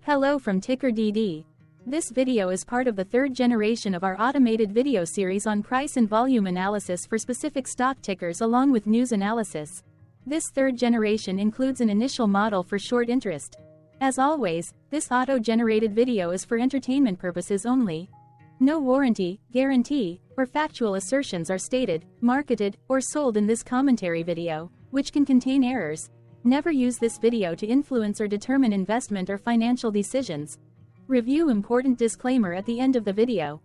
Hello from TickerDD. This video is part of the third generation of our automated video series on price and volume analysis for specific stock tickers along with news analysis. This third generation includes an initial model for short interest. As always, this auto-generated video is for entertainment purposes only. No warranty, guarantee, or factual assertions are stated, marketed, or sold in this commentary video, which can contain errors. Never use this video to influence or determine investment or financial decisions. Review important disclaimer at the end of the video.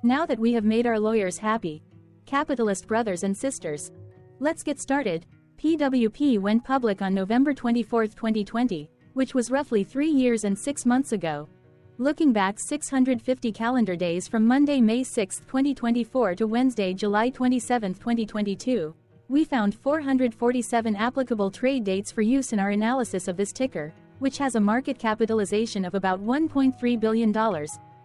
Now that we have made our lawyers happy, capitalist brothers and sisters, let's get started. PWP went public on November 24, 2020, which was roughly 3 years and 6 months ago. Looking back 650 calendar days from Monday, May 6, 2024 to Wednesday, July 27, 2022, we found 447 applicable trade dates for use in our analysis of this ticker, which has a market capitalization of about $1.3 billion.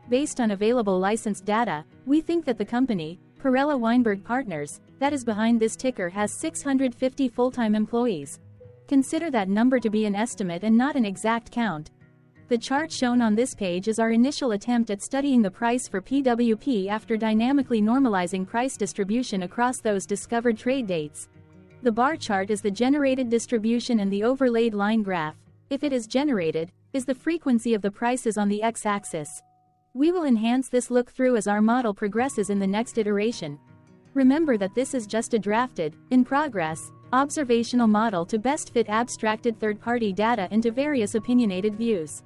Based on available licensed data, we think that the company, Perella Weinberg Partners, that is behind this ticker has 650 full-time employees. Consider that number to be an estimate and not an exact count. The chart shown on this page is our initial attempt at studying the price for PWP after dynamically normalizing price distribution across those discovered trade dates. The bar chart is the generated distribution and the overlaid line graph, if it is generated, is the frequency of the prices on the x-axis. We will enhance this look-through as our model progresses in the next iteration. Remember that this is just a drafted, in progress, observational model to best fit abstracted third-party data into various opinionated views.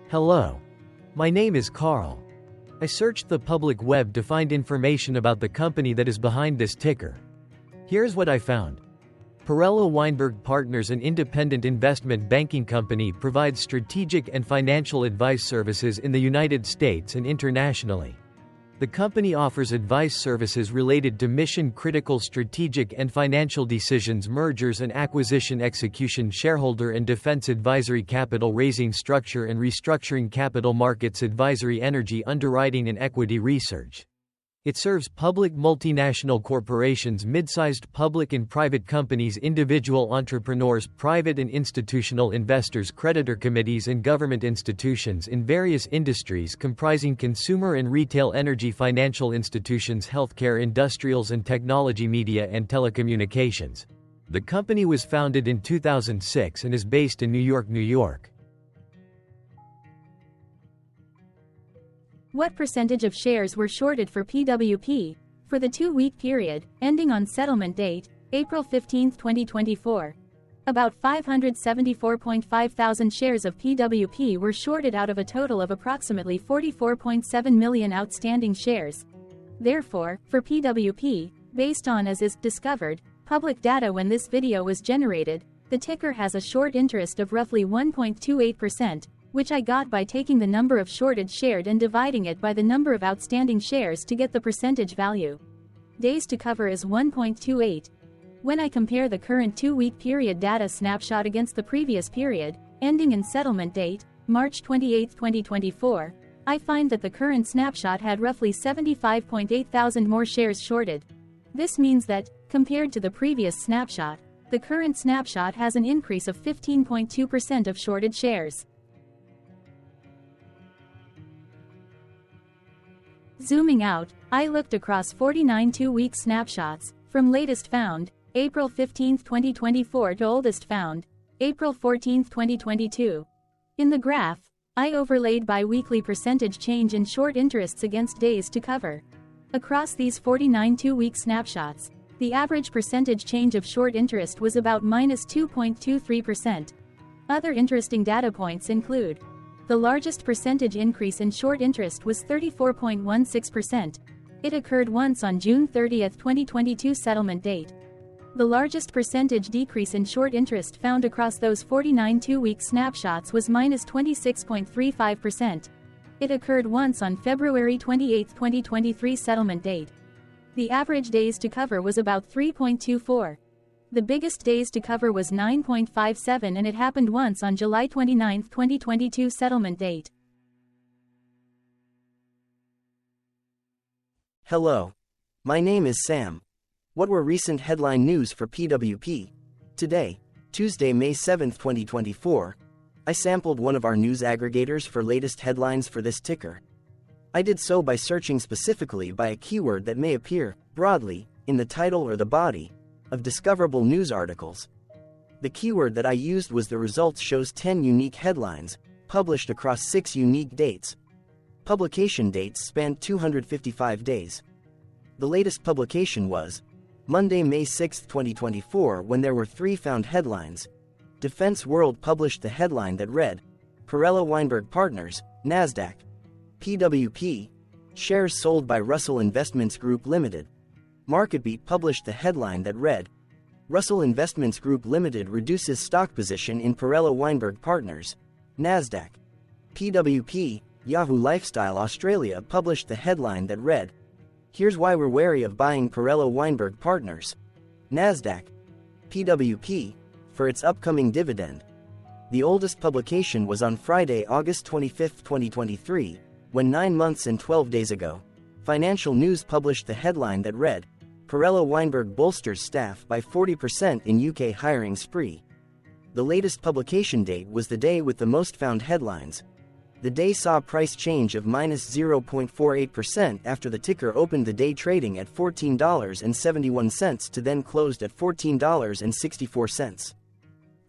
Hello. My name is Carl. I searched the public web to find information about the company that is behind this ticker. Here's what I found. Perella Weinberg Partners, an independent investment banking company, provides strategic and financial advice services in the United States and internationally. The company offers advice services related to mission-critical strategic and financial decisions, mergers and acquisition execution, shareholder and defense advisory, capital raising, structure and restructuring, capital markets advisory, energy underwriting and equity research. It serves public multinational corporations, mid-sized public and private companies, individual entrepreneurs, private and institutional investors, creditor committees and government institutions in various industries comprising consumer and retail, energy, financial institutions, healthcare, industrials and technology, media and telecommunications. The company was founded in 2006 and is based in New York, New York. What percentage of shares were shorted for PWP for the 2-week period, ending on settlement date, April 15, 2024? About 574.5 thousand shares of PWP were shorted out of a total of approximately 44.7 million outstanding shares. Therefore, for PWP, based on as is discovered public data when this video was generated, the ticker has a short interest of roughly 1.28%, which I got by taking the number of shorted shared and dividing it by the number of outstanding shares to get the percentage value. Days to cover is 1.28. When I compare the current 2-week period data snapshot against the previous period, ending in settlement date, March 28, 2024, I find that the current snapshot had roughly 75.8 thousand more shares shorted. This means that, compared to the previous snapshot, the current snapshot has an increase of 15.2% of shorted shares. Zooming out, I looked across 49 2-week snapshots, from latest found, April 15, 2024 to oldest found, April 14, 2022. In the graph, I overlaid bi-weekly percentage change in short interests against days to cover. Across these 49 2-week snapshots, the average percentage change of short interest was about -2.23%. Other interesting data points include: the largest percentage increase in short interest was 34.16%. It occurred once on June 30, 2022 settlement date. The largest percentage decrease in short interest found across those 49 2-week snapshots was -26.35%. It occurred once on February 28, 2023 settlement date. The average days to cover was about 3.24. The biggest days to cover was 9.57 and it happened once on July 29, 2022 settlement date. Hello. My name is Sam. What were recent headline news for PWP? Today, Tuesday, May 7, 2024, I sampled one of our news aggregators for latest headlines for this ticker. I did so by searching specifically by a keyword that may appear, broadly, in the title or the body of discoverable news articles. The keyword that I used was the results shows 10 unique headlines, published across 6 unique dates. Publication dates spanned 255 days. The latest publication was Monday, May 6, 2024, when there were 3 found headlines. Defense World published the headline that read, Perella Weinberg Partners, NASDAQ. PWP, shares sold by Russell Investments Group Limited. MarketBeat published the headline that read, Russell Investments Group Limited reduces stock position in Perella Weinberg Partners, NASDAQ. PWP, Yahoo Lifestyle Australia published the headline that read, Here's why we're wary of buying Perella Weinberg Partners, NASDAQ. PWP, for its upcoming dividend. The oldest publication was on Friday, August 25, 2023, when 9 months and 12 days ago, Financial News published the headline that read, Perella Weinberg bolsters staff by 40% in UK hiring spree. The latest publication date was the day with the most found headlines. The day saw a price change of minus 0.48% after the ticker opened the day trading at $14.71 to then closed at $14.64.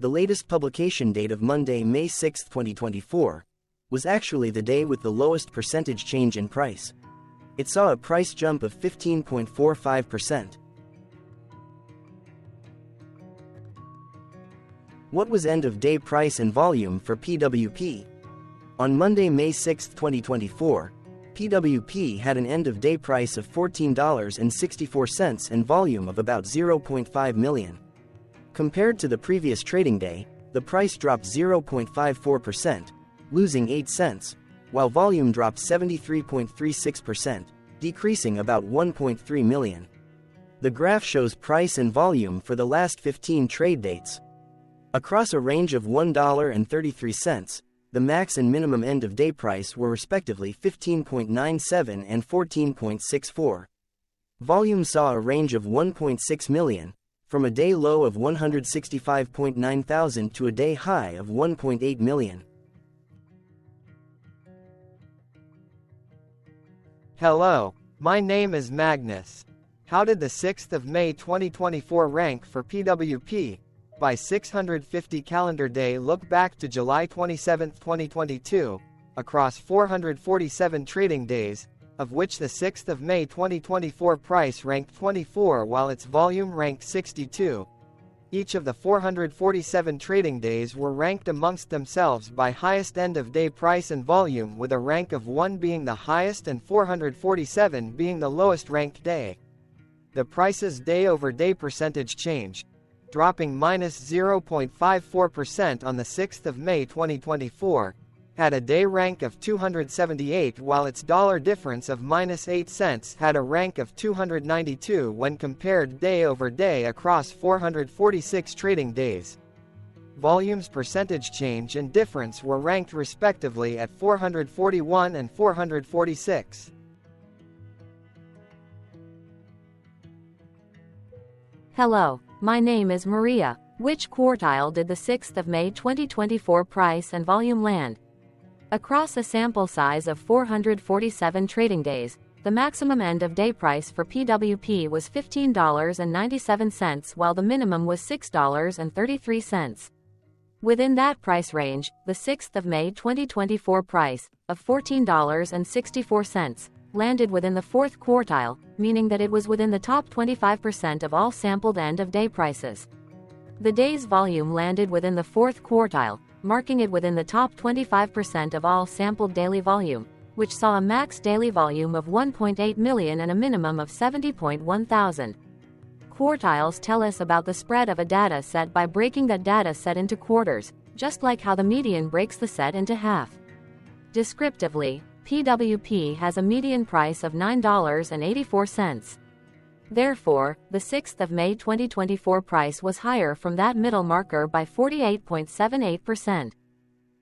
The latest publication date of Monday, May 6, 2024, was actually the day with the lowest percentage change in price. It saw a price jump of 15.45%. What was end-of-day price and volume for PWP? On Monday, May 6, 2024, PWP had an end-of-day price of $14.64 and volume of about 0.5 million. Compared to the previous trading day, the price dropped 0.54%, losing 8 cents, while volume dropped 73.36%, decreasing about 1.3 million. The graph shows price and volume for the last 15 trade dates. Across a range of $1.33, the max and minimum end-of-day price were respectively 15.97 and 14.64. Volume saw a range of 1.6 million, from a day low of 165.9 thousand to a day high of 1.8 million. Hello, my name is Magnus. How did the 6th of May 2024 rank for PWP? By 650 calendar day look back to July 27, 2022, across 447 trading days, of which the 6th of May 2024 price ranked 24 while its volume ranked 62. Each of the 447 trading days were ranked amongst themselves by highest end-of-day price and volume, with a rank of 1 being the highest and 447 being the lowest ranked day. The price's day-over-day percentage change, dropping minus 0.54% on the 6th of May 2024, had a day rank of 278 while its dollar difference of minus 8 cents had a rank of 292 when compared day over day across 446 trading days. Volume's percentage change and difference were ranked respectively at 441 and 446. Hello, my name is Maria. Which quartile did the 6th of May 2024 price and volume land? Across a sample size of 447 trading days, the maximum end-of-day price for PWP was $15.97 while the minimum was $6.33. Within that price range, the 6th of May 2024 price, of $14.64, landed within the 4th quartile, meaning that it was within the top 25% of all sampled end-of-day prices. The day's volume landed within the 4th quartile, marking it within the top 25% of all sampled daily volume, which saw a max daily volume of 1.8 million and a minimum of 70.1 thousand. Quartiles tell us about the spread of a data set by breaking that data set into quarters, just like how the median breaks the set into half. Descriptively, PWP has a median price of $9.84. Therefore, the 6th of May 2024 price was higher from that middle marker by 48.78%.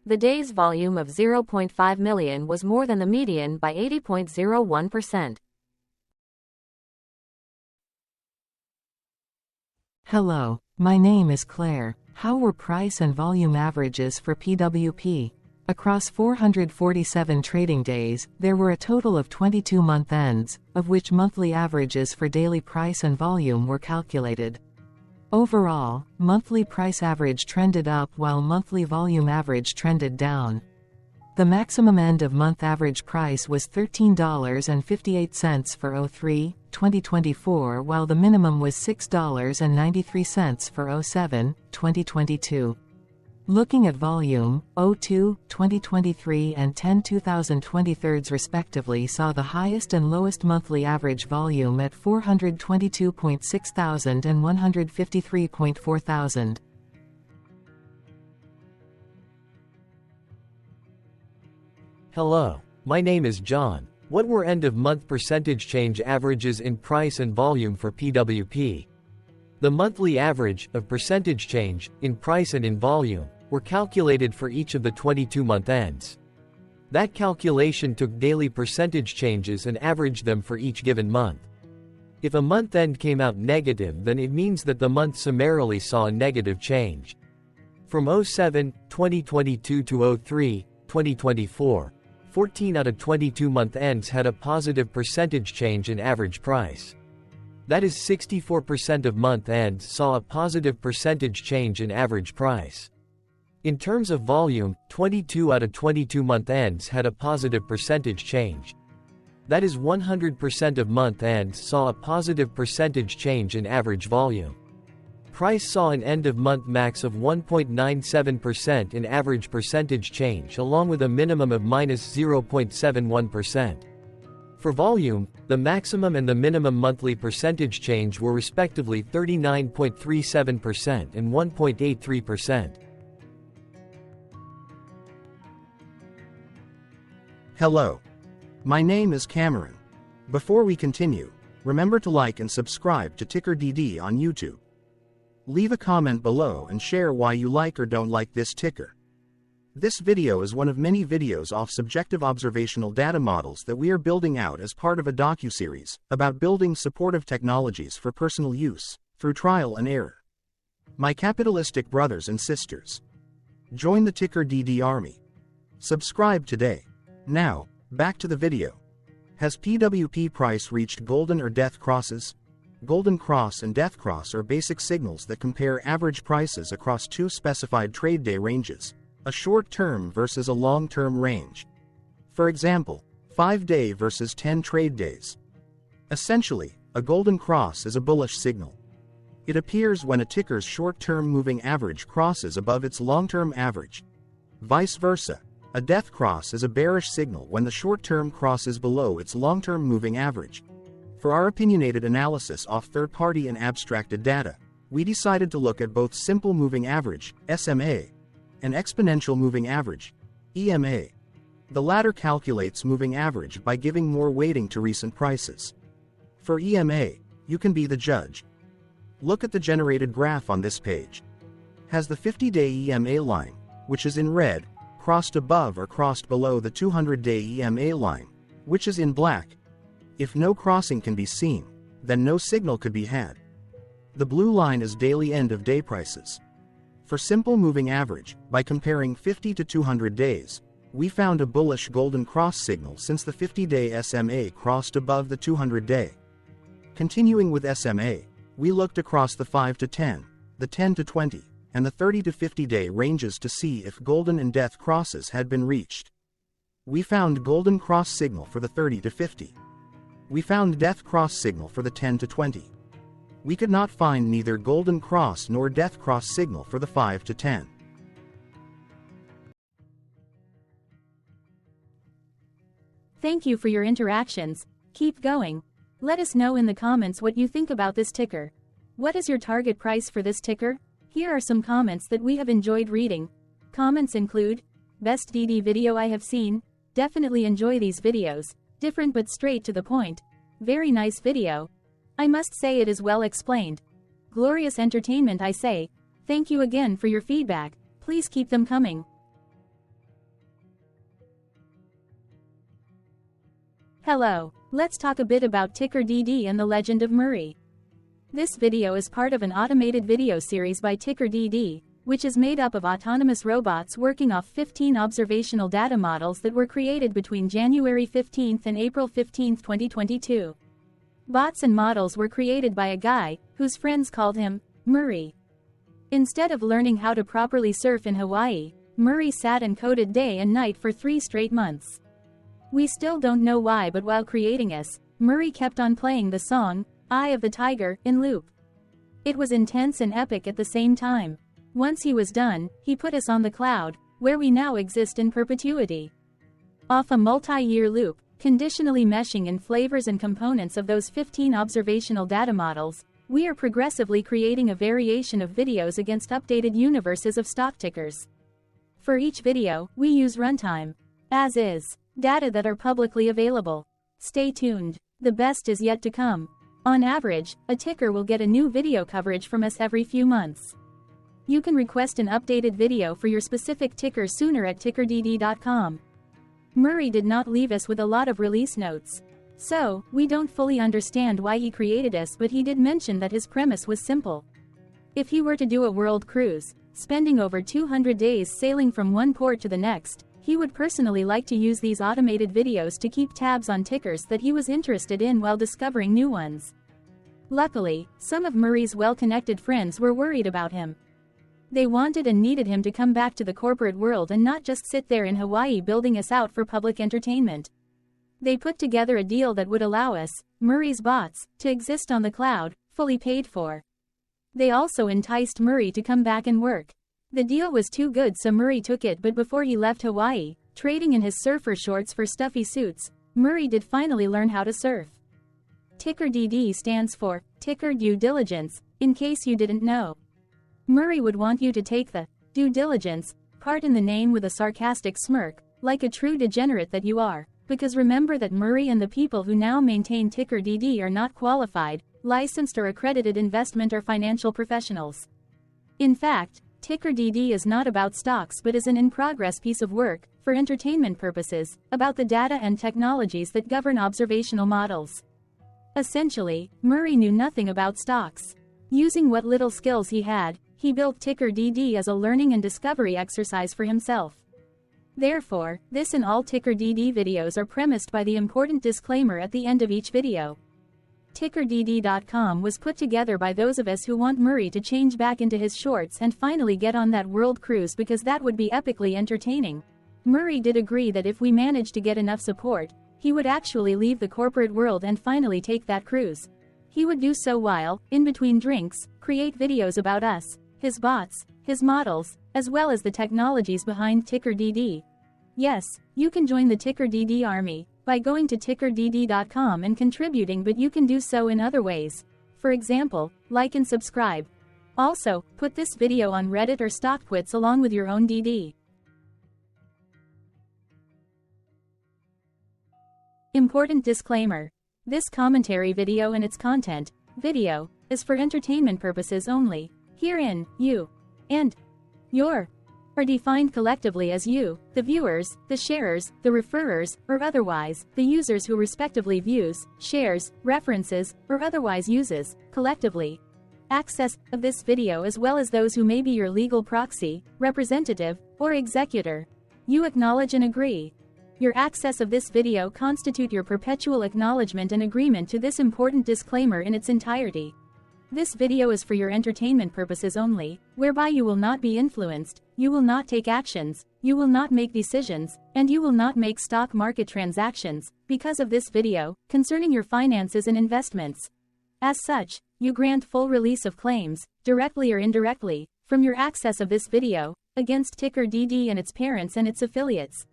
The day's volume of 0.5 million was more than the median by 80.01%. Hello, my name is Claire. How were price and volume averages for PWP? Across 447 trading days, there were a total of 22 month ends, of which monthly averages for daily price and volume were calculated. Overall, monthly price average trended up while monthly volume average trended down. The maximum end-of-month average price was $13.58 for 03/2024, while the minimum was $6.93 for 07/2022. Looking at volume, 02/2023 and 10/2023 respectively saw the highest and lowest monthly average volume at 422.6 thousand and 153.4 thousand. Hello, my name is John. What were end-of-month percentage change averages in price and volume for PWP? The monthly average of percentage change in price and in volume were calculated for each of the 22-month ends. That calculation took daily percentage changes and averaged them for each given month. If a month end came out negative, then it means that the month summarily saw a negative change. From 07/2022 to 03/2024, 14 out of 22 month ends had a positive percentage change in average price. That is 64% of month ends saw a positive percentage change in average price. In terms of volume, 22 out of 22 month ends had a positive percentage change. That is 100% of month ends saw a positive percentage change in average volume. Price saw an end-of-month max of 1.97% in average percentage change, along with a minimum of -0.71%. For volume, the maximum and the minimum monthly percentage change were respectively 39.37% and 1.83%. Hello. My name is Cameron. Before we continue, remember to like and subscribe to TickerDD on YouTube. Leave a comment below and share why you like or don't like this ticker. This video is one of many videos off subjective observational data models that we are building out as part of a docuseries about building supportive technologies for personal use, through trial and error. My capitalistic brothers and sisters, join the TickerDD army. Subscribe today. Now, back to the video. Has PWP price reached golden or death crosses? Golden cross and death cross are basic signals that compare average prices across two specified trade day ranges, a short-term versus a long-term range. For example, 5-day versus 10 trade days. Essentially, a golden cross is a bullish signal. It appears when a ticker's short-term moving average crosses above its long-term average. Vice versa, a death cross is a bearish signal when the short-term crosses below its long-term moving average. For our opinionated analysis off third-party and abstracted data, we decided to look at both simple moving average, SMA, and exponential moving average, EMA. The latter calculates moving average by giving more weighting to recent prices. For EMA, you can be the judge. Look at the generated graph on this page. Has the 50-day EMA line, which is in red, crossed above or crossed below the 200-day EMA line, which is in black? If no crossing can be seen, then no signal could be had. The blue line is daily end-of-day prices. For simple moving average, by comparing 50 to 200 days, we found a bullish golden cross signal since the 50-day SMA crossed above the 200-day. Continuing with SMA, we looked across the 5 to 10, the 10 to 20, and the 30 to 50-day ranges to see if golden and death crosses had been reached. We found golden cross signal for the 30 to 50. We found death cross signal for the 10 to 20. We could not find neither golden cross nor death cross signal for the 5 to 10. Thank you for your interactions. Keep going. Let us know in the comments what you think about this ticker. What is your target price for this ticker? Here are some comments that we have enjoyed reading. Comments include, best DD video I have seen, definitely enjoy these videos, different but straight to the point. Very nice video. I must say it is well explained. Glorious entertainment I say. Thank you again for your feedback. Please keep them coming. Hello. Let's talk a bit about TickerDD and the Legend of Murray. This video is part of an automated video series by TickerDD, which is made up of autonomous robots working off 15 observational data models that were created between January 15 and April 15, 2022. Bots and models were created by a guy, whose friends called him Murray. Instead of learning how to properly surf in Hawaii, Murray sat and coded day and night for 3 straight months. We still don't know why, but while creating us, Murray kept on playing the song, Eye of the Tiger, in loop. It was intense and epic at the same time. Once he was done, he put us on the cloud, where we now exist in perpetuity. Off a multi-year loop, conditionally meshing in flavors and components of those 15 observational data models, we are progressively creating a variation of videos against updated universes of stock tickers. For each video, we use runtime, as is, data that are publicly available. Stay tuned. The best is yet to come. On average, a ticker will get a new video coverage from us every few months. You can request an updated video for your specific ticker sooner at TickerDD.com. Murray did not leave us with a lot of release notes. So, we don't fully understand why he created us, but he did mention that his premise was simple. If he were to do a world cruise, spending over 200 days sailing from one port to the next, he would personally like to use these automated videos to keep tabs on tickers that he was interested in while discovering new ones. Luckily, some of Murray's well-connected friends were worried about him. They wanted and needed him to come back to the corporate world and not just sit there in Hawaii building us out for public entertainment. They put together a deal that would allow us, Murray's bots, to exist on the cloud, fully paid for. They also enticed Murray to come back and work. The deal was too good, so Murray took it, but before he left Hawaii, trading in his surfer shorts for stuffy suits, Murray did finally learn how to surf. TickerDD stands for Ticker Due Diligence, in case you didn't know. Murray would want you to take the due diligence part in the name with a sarcastic smirk, like a true degenerate that you are, because remember that Murray and the people who now maintain TickerDD are not qualified, licensed or accredited investment or financial professionals. In fact, TickerDD is not about stocks but is an in-progress piece of work, for entertainment purposes, about the data and technologies that govern observational models. Essentially, Murray knew nothing about stocks. Using what little skills he had, he built TickerDD as a learning and discovery exercise for himself. Therefore, this and all TickerDD videos are premised by the important disclaimer at the end of each video. TickerDD.com was put together by those of us who want Murray to change back into his shorts and finally get on that world cruise, because that would be epically entertaining. Murray did agree that if we managed to get enough support, he would actually leave the corporate world and finally take that cruise. He would do so while, in between drinks, create videos about us, his bots, his models, as well as the technologies behind TickerDD. Yes, you can join the TickerDD army by going to TickerDD.com and contributing, but you can do so in other ways. For example, like and subscribe. Also, put this video on Reddit or StockTwits along with your own DD. Important disclaimer. This commentary video and its content, video, is for entertainment purposes only. Herein, you and your are defined collectively as you, the viewers, the sharers, the referrers, or otherwise, the users who respectively views, shares, references, or otherwise uses, collectively, access of this video, as well as those who may be your legal proxy, representative, or executor. You acknowledge and agree. Your access of this video constitute your perpetual acknowledgement and agreement to this important disclaimer in its entirety. This video is for your entertainment purposes only, whereby you will not be influenced, you will not take actions, you will not make decisions, and you will not make stock market transactions, because of this video, concerning your finances and investments. As such, you grant full release of claims, directly or indirectly, from your access of this video, against TickerDD and its parents and its affiliates.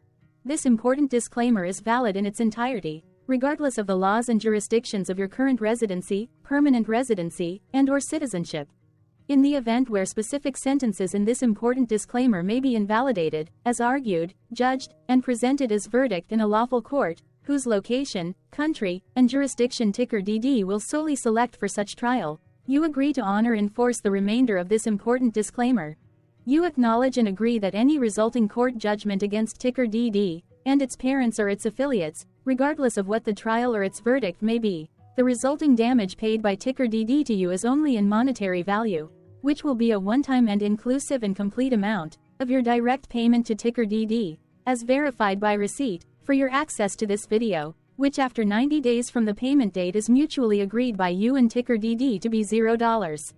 This important disclaimer is valid in its entirety, regardless of the laws and jurisdictions of your current residency, permanent residency, and/or citizenship. In the event where specific sentences in this important disclaimer may be invalidated, as argued, judged, and presented as verdict in a lawful court, whose location, country, and jurisdiction TickerDD will solely select for such trial, you agree to honor and enforce the remainder of this important disclaimer. You acknowledge and agree that any resulting court judgment against TickerDD and its parents or its affiliates, regardless of what the trial or its verdict may be, the resulting damage paid by TickerDD to you is only in monetary value. which will be a one-time and inclusive and complete amount of your direct payment to TickerDD, as verified by receipt, for your access to this video, which after 90 days from the payment date is mutually agreed by you and TickerDD to be $0.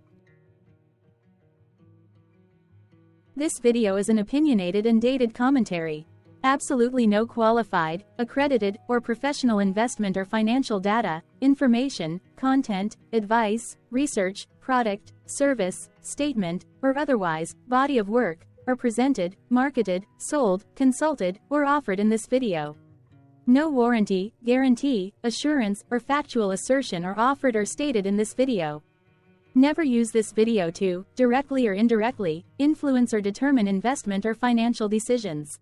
This video is an opinionated and dated commentary. Absolutely no qualified, accredited, or professional investment or financial data, information, content, advice, research, product, service, statement, or otherwise, body of work, are presented, marketed, sold, consulted, or offered in this video. No warranty, guarantee, assurance, or factual assertion are offered or stated in this video. Never use this video to, directly or indirectly, influence or determine investment or financial decisions.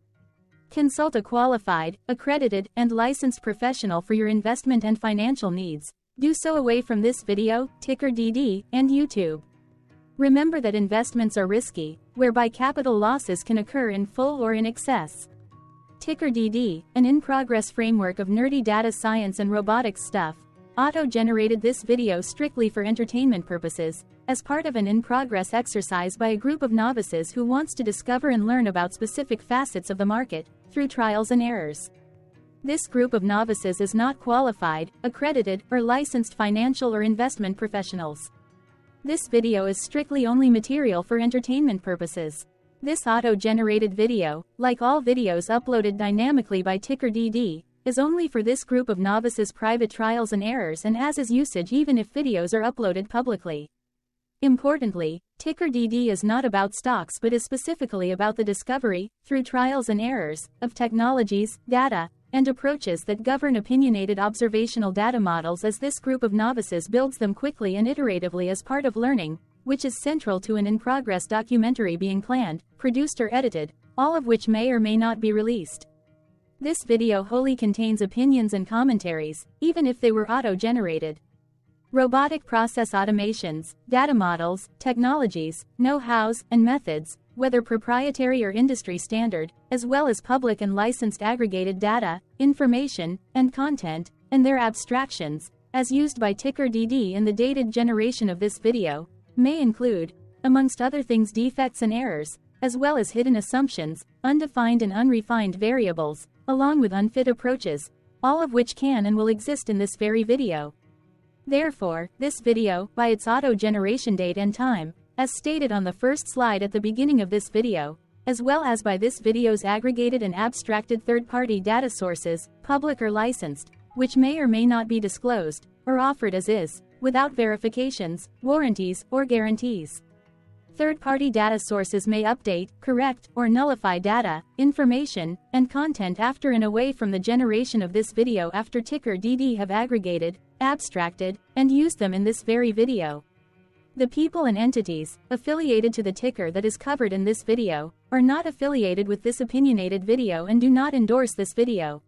Consult a qualified, accredited, and licensed professional for your investment and financial needs. Do so away from this video, TickerDD, and YouTube. Remember that investments are risky, whereby capital losses can occur in full or in excess. TickerDD, an in-progress framework of nerdy data science and robotics stuff, auto-generated this video strictly for entertainment purposes, as part of an in-progress exercise by a group of novices who wants to discover and learn about specific facets of the market, through trials and errors. This group of novices is not qualified, accredited, or licensed financial or investment professionals. This video is strictly only material for entertainment purposes. This auto-generated video, like all videos uploaded dynamically by TickerDD, is only for this group of novices' private trials and errors and as is usage even if videos are uploaded publicly. Importantly, TickerDD is not about stocks but is specifically about the discovery, through trials and errors, of technologies, data, and approaches that govern opinionated observational data models as this group of novices builds them quickly and iteratively as part of learning, which is central to an in-progress documentary being planned, produced or edited, all of which may or may not be released. This video wholly contains opinions and commentaries, even if they were auto-generated. Robotic process automations, data models, technologies, know-hows, and methods, whether proprietary or industry standard, as well as public and licensed aggregated data, information, and content, and their abstractions, as used by TickerDD in the dated generation of this video, may include, amongst other things, defects and errors, as well as hidden assumptions, undefined and unrefined variables, along with unfit approaches, all of which can and will exist in this very video. Therefore, this video, by its auto-generation date and time, as stated on the first slide at the beginning of this video, as well as by this video's aggregated and abstracted third-party data sources, public or licensed, which may or may not be disclosed, or offered as is, without verifications, warranties, or guarantees. Third-party data sources may update, correct, or nullify data, information, and content after and away from the generation of this video after TickerDD have aggregated, abstracted, and used them in this very video. The people and entities, affiliated to the ticker that is covered in this video, are not affiliated with this opinionated video and do not endorse this video.